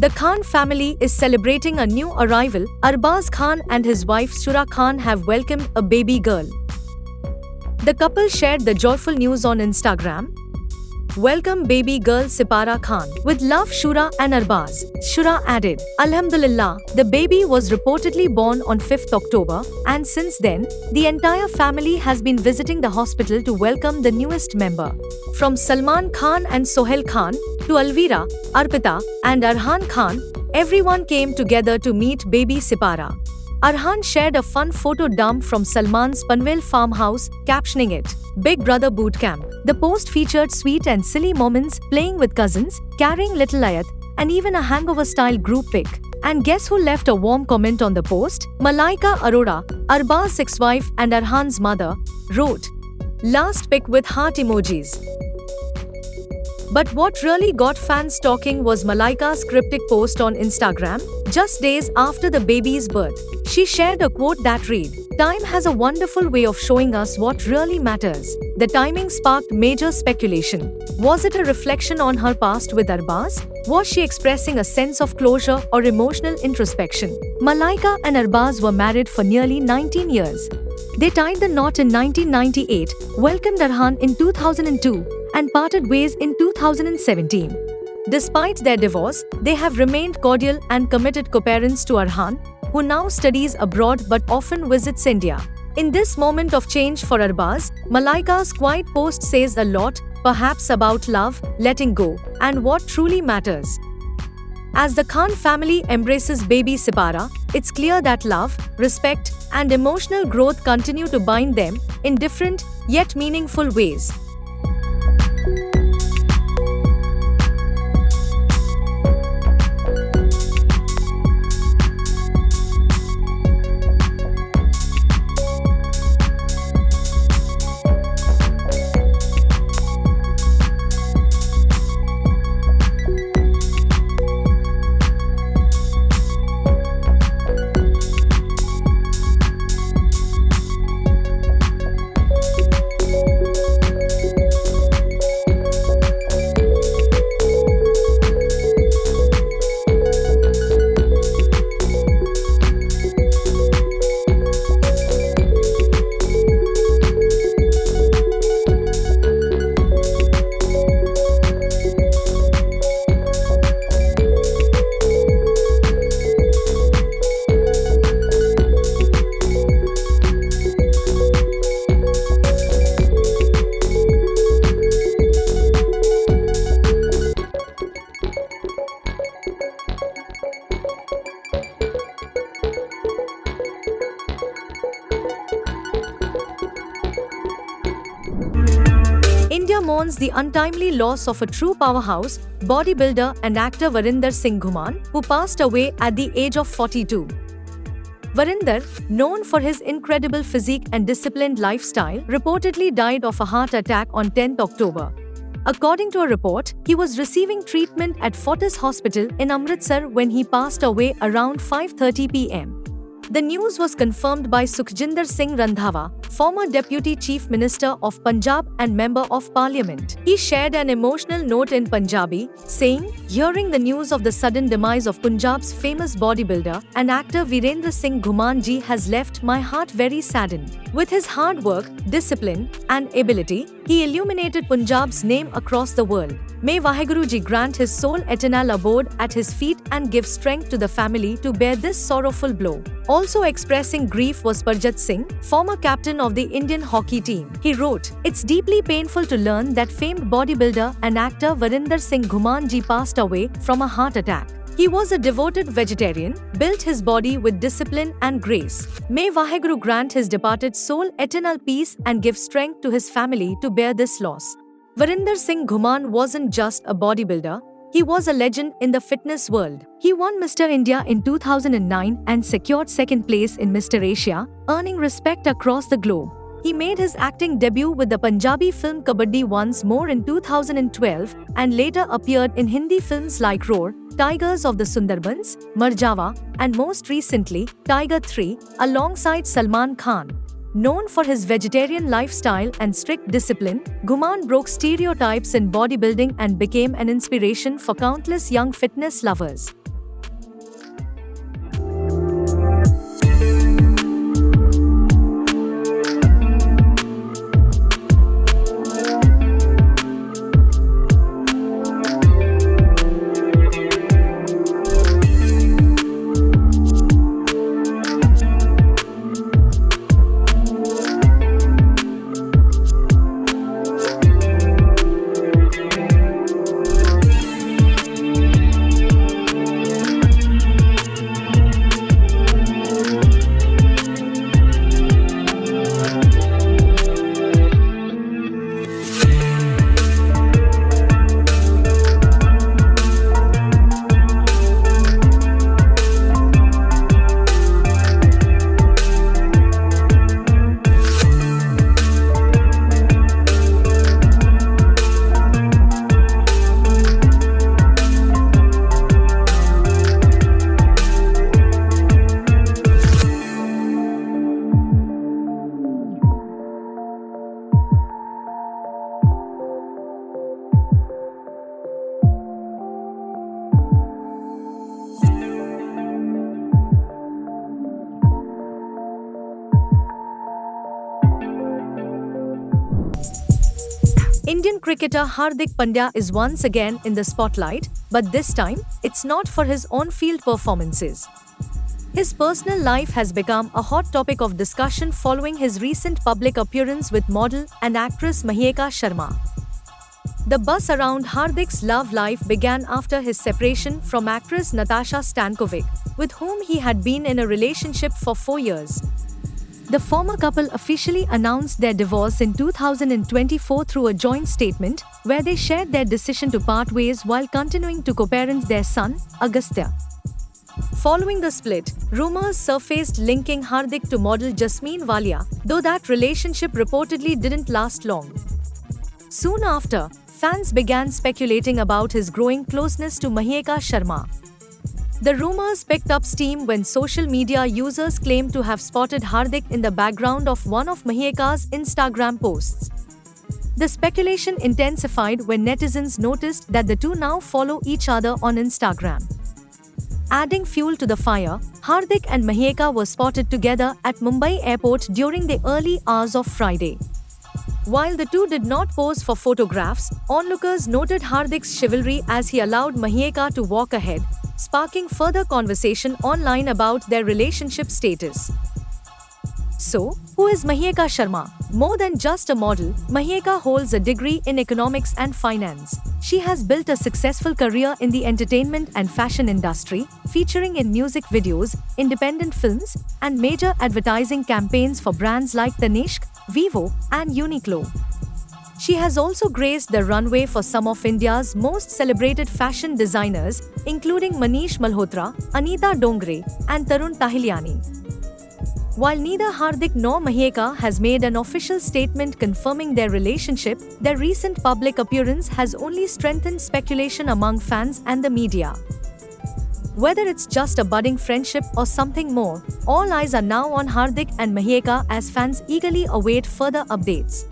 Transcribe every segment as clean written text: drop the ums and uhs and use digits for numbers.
The Khan family is celebrating a new arrival. Arbaz Khan and his wife Shura Khan have welcomed a baby girl. The couple shared the joyful news on Instagram. Welcome baby girl Sipara Khan. With love Shura and Arbaz. Shura added, Alhamdulillah, the baby was reportedly born on 5th October, and since then, the entire family has been visiting the hospital to welcome the newest member. From Salman Khan and Sohail Khan, to Alvira, Arpita, and Arhan Khan, everyone came together to meet baby Sipara. Arhan shared a fun photo dump from Salman's Panvel farmhouse, captioning it, Big Brother Boot Camp. The post featured sweet and silly moments, playing with cousins, carrying little Ayat, and even a hangover-style group pic. And guess who left a warm comment on the post? Malaika Arora, Arbaz's ex-wife and Arhan's mother, wrote, Last pic with heart emojis. But what really got fans talking was Malaika's cryptic post on Instagram, just days after the baby's birth. She shared a quote that read, Time has a wonderful way of showing us what really matters. The timing sparked major speculation. Was it a reflection on her past with Arbaz? Was she expressing a sense of closure or emotional introspection? Malaika and Arbaz were married for nearly 19 years. They tied the knot in 1998, welcomed Arhan in 2002, and parted ways in 2017. Despite their divorce, they have remained cordial and committed co-parents to Arhan, who now studies abroad but often visits India. In this moment of change for Arbaz, Malaika's quiet post says a lot, perhaps about love, letting go, and what truly matters. As the Khan family embraces baby Sipara, it's clear that love, respect, and emotional growth continue to bind them in different yet meaningful ways. India mourns the untimely loss of a true powerhouse, bodybuilder and actor Varinder Singh Ghuman, who passed away at the age of 42. Varinder, known for his incredible physique and disciplined lifestyle, reportedly died of a heart attack on 10th October. According to a report, he was receiving treatment at Fortis Hospital in Amritsar when he passed away around 5:30 p.m. The news was confirmed by Sukhjinder Singh Randhawa, former Deputy Chief Minister of Punjab and Member of Parliament. He shared an emotional note in Punjabi, saying, Hearing the news of the sudden demise of Punjab's famous bodybuilder and actor Virendra Singh Ghuman ji has left my heart very saddened. With his hard work, discipline, and ability, he illuminated Punjab's name across the world. May Vaheguru ji grant his soul eternal abode at his feet and give strength to the family to bear this sorrowful blow. Also expressing grief was Parjat Singh, former captain of the Indian hockey team. He wrote, It's deeply painful to learn that famed bodybuilder and actor Varinder Singh Ghuman ji passed away from a heart attack. He was a devoted vegetarian, built his body with discipline and grace. May Vaheguru grant his departed soul eternal peace and give strength to his family to bear this loss. Varinder Singh Ghuman wasn't just a bodybuilder, he was a legend in the fitness world. He won Mr. India in 2009 and secured second place in Mr. Asia, earning respect across the globe. He made his acting debut with the Punjabi film Kabaddi once more in 2012 and later appeared in Hindi films like Roar, Tigers of the Sundarbans, Marjawa, and most recently, Tiger 3, alongside Salman Khan. Known for his vegetarian lifestyle and strict discipline, Ghuman broke stereotypes in bodybuilding and became an inspiration for countless young fitness lovers. Indian cricketer Hardik Pandya is once again in the spotlight, but this time, it's not for his on-field performances. His personal life has become a hot topic of discussion following his recent public appearance with model and actress Mahika Sharma. The buzz around Hardik's love life began after his separation from actress Natasha Stankovic, with whom he had been in a relationship for 4 years. The former couple officially announced their divorce in 2024 through a joint statement, where they shared their decision to part ways while continuing to co-parent their son, Agastya. Following the split, rumors surfaced linking Hardik to model Jasmine Walia, though that relationship reportedly didn't last long. Soon after, fans began speculating about his growing closeness to Mahika Sharma. The rumors picked up steam when social media users claimed to have spotted Hardik in the background of one of Mahika's Instagram posts. The speculation intensified when netizens noticed that the two now follow each other on Instagram. Adding fuel to the fire, Hardik and Mahika were spotted together at Mumbai airport during the early hours of Friday. While the two did not pose for photographs, onlookers noted Hardik's chivalry as he allowed Mahika to walk ahead, sparking further conversation online about their relationship status. So, who is Mahika Sharma? More than just a model, Mahika holds a degree in economics and finance. She has built a successful career in the entertainment and fashion industry, featuring in music videos, independent films, and major advertising campaigns for brands like Tanishq, Vivo, and Uniqlo. She has also graced the runway for some of India's most celebrated fashion designers, including Manish Malhotra, Anita Dongre, and Tarun Tahiliani. While neither Hardik nor Mahika has made an official statement confirming their relationship, their recent public appearance has only strengthened speculation among fans and the media. Whether it's just a budding friendship or something more, all eyes are now on Hardik and Mahika as fans eagerly await further updates.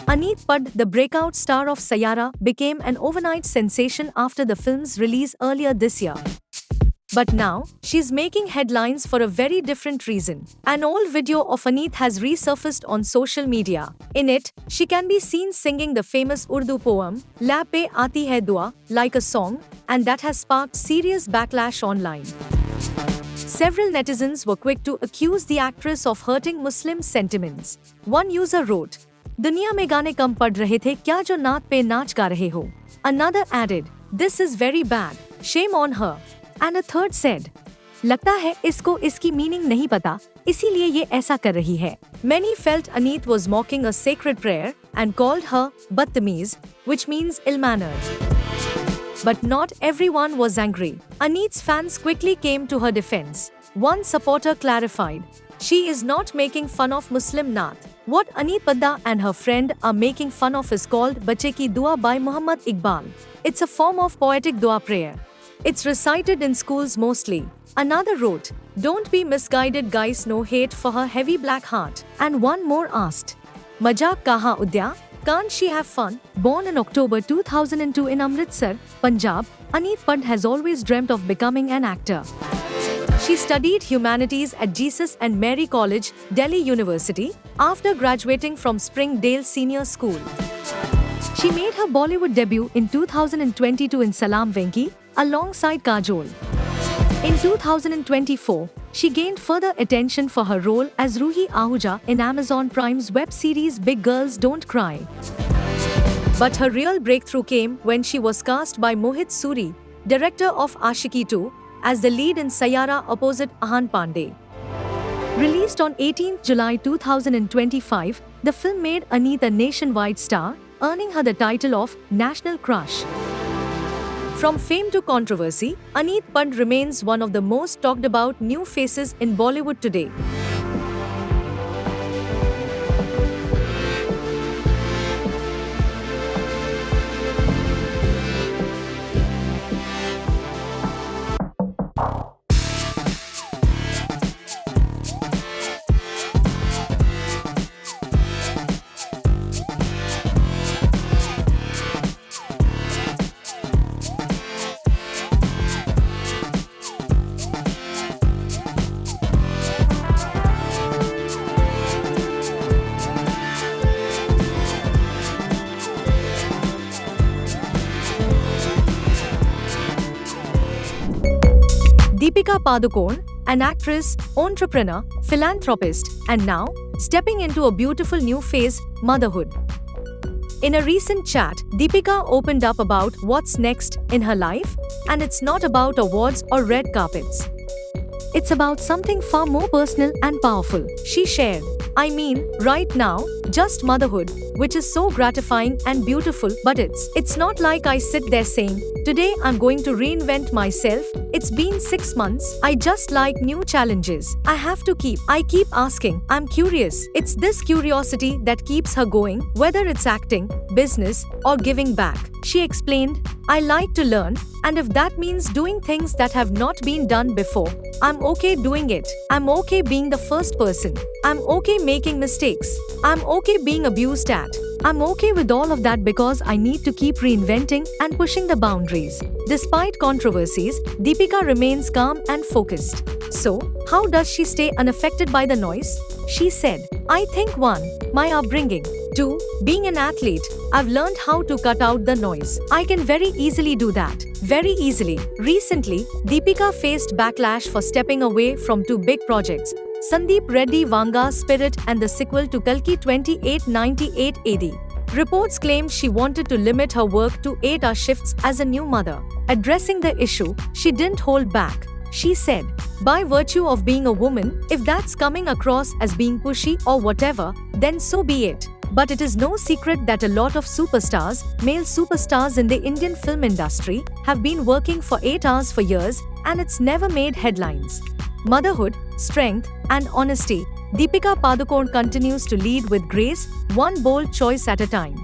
Aneet Pad, the breakout star of Sayara, became an overnight sensation after the film's release earlier this year. But now, she's making headlines for a very different reason. An old video of Aneet has resurfaced on social media. In it, she can be seen singing the famous Urdu poem, La Pe Aati Hai Dua, like a song, and that has sparked serious backlash online. Several netizens were quick to accuse the actress of hurting Muslim sentiments. One user wrote, दुनिया में गाने कम पढ़ रहे थे क्या जो नात पे नाच गा रहे हो? Another added, this is very bad, shame on her. And a third said, लगता है इसको इसकी मीनिंग नहीं पता, इसीलिए ये ऐसा कर रही है. Many felt Aneet was mocking a sacred prayer and called her badtameez, which means ill-mannered. But not everyone was angry. Aneet's fans quickly came to her defense. One supporter clarified, she is not making fun of Muslim Naat. What Aneet Padda and her friend are making fun of is called Bache Ki Dua by Muhammad Iqbal. It's a form of poetic dua prayer. It's recited in schools mostly. Another wrote, don't be misguided guys, no hate for her heavy black heart. And one more asked, Majak kaha udya? Can't she have fun? Born in October 2002 in Amritsar, Punjab, Aneet Pad has always dreamt of becoming an actor. She studied humanities at Jesus and Mary College, Delhi University, after graduating from Springdale Senior School. She made her Bollywood debut in 2022 in Salaam Venki, alongside Kajol. In 2024, she gained further attention for her role as Ruhi Ahuja in Amazon Prime's web series Big Girls Don't Cry. But her real breakthrough came when she was cast by Mohit Suri, director of Aashiqui 2, as the lead in Sayara opposite Ahan Pandey. Released on 18 July 2025, the film made Aneet a nationwide star, earning her the title of National Crush. From fame to controversy, Aneet Pand remains one of the most talked about new faces in Bollywood today. Deepika Padukone, an actress, entrepreneur, philanthropist, and now stepping into a beautiful new phase, motherhood. In a recent chat, Deepika opened up about what's next in her life, and it's not about awards or red carpets. It's about something far more personal and powerful, she shared. I mean, right now, just motherhood, which is so gratifying and beautiful, but it's not like I sit there saying, today I'm going to reinvent myself. It's been 6 months. I just like new challenges. I keep asking. I'm curious. It's this curiosity that keeps her going, whether it's acting, business, or giving back. She explained, I like to learn, and if that means doing things that have not been done before, I'm okay doing it. I'm okay being the first person. I'm okay making mistakes. I'm okay being abused at. I'm okay with all of that because I need to keep reinventing and pushing the boundaries. Despite controversies, Deepika remains calm and focused. So, how does she stay unaffected by the noise? She said, I think 1. My upbringing. 2. Being an athlete, I've learned how to cut out the noise. I can very easily do that. Very easily. Recently, Deepika faced backlash for stepping away from 2 big projects, Sandeep Reddy Vanga's Spirit and the sequel to Kalki 2898 AD. Reports claimed she wanted to limit her work to 8-hour shifts as a new mother. Addressing the issue, she didn't hold back. She said, by virtue of being a woman, if that's coming across as being pushy or whatever, then so be it. But it is no secret that a lot of superstars, male superstars in the Indian film industry, have been working for 8 hours for years, and it's never made headlines. Motherhood, strength, and honesty. Deepika Padukone continues to lead with grace, one bold choice at a time.